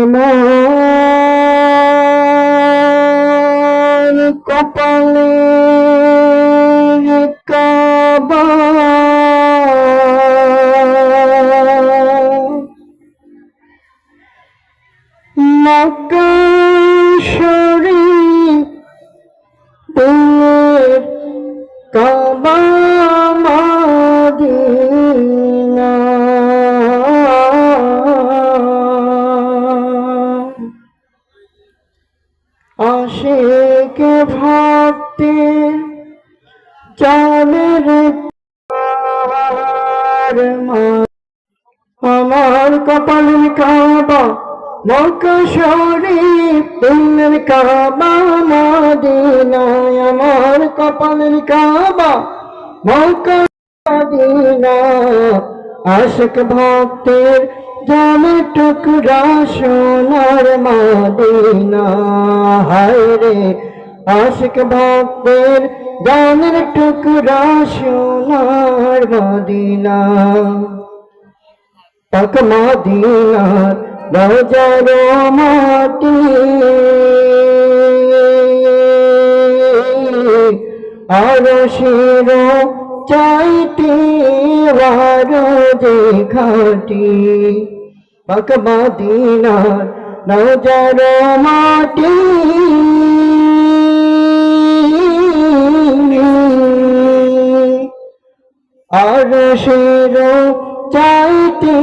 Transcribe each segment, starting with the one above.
আমার কপালে কাবা মক্কা শরীফ দিলের কাবা মদিনা আশিক ভক্তের জানের আমার কপালের কাবা মক্কা শরীফ দিলের কাবা মদিনায় আমার কপালের কাবা মক্কা মদিনা আশিক ভক্তের জানের টুকরা সোনার মদিনা হায় রে আশিক ভক্তের জানের টুকরা সোনার মদিনা পাক মদিনার রোজার মাটি আরশের চাইতে বারো যে খাটি পাক মদিনার রোজার মাটি আরশের চাইতে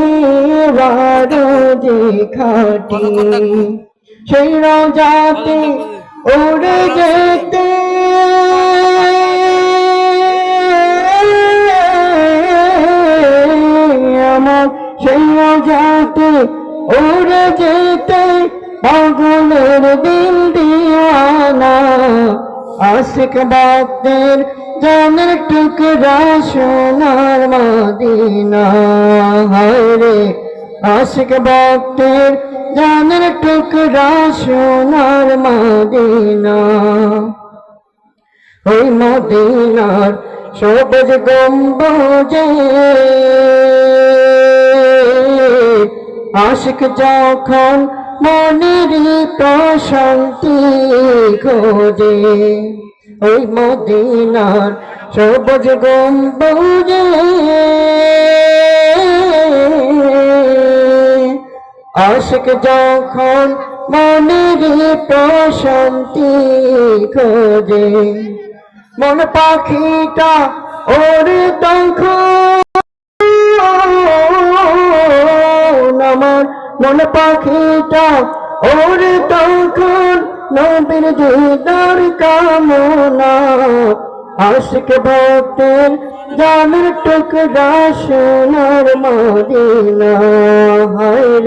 বারো যে খাটি সেই রোজাতে উড়ে যেতে আমার সেই রোজাতে উড়ে যেতে পাগলের দিল দিওয়ানা আশিক ভক্তের জানের টুকরা সোনার মদিনা হায় রে আশিক ভক্তের জানের টুকরা সোনার মদিনা ওই মদিনার সবুজ গম্বুজে আশিক যখন মনের প্রশান্তি খোঁজে ওই মদিনার সবুজ গম্বুজে আশিক যখন মনের প্রশান্তি খোঁজে মন পাখিটা ওরে তখন আমার মন পাখিটা ওরে তখন নবীর দিদার কামনা আশিক ভক্তের জানের টুকরা সোনার মদিনা হায় রে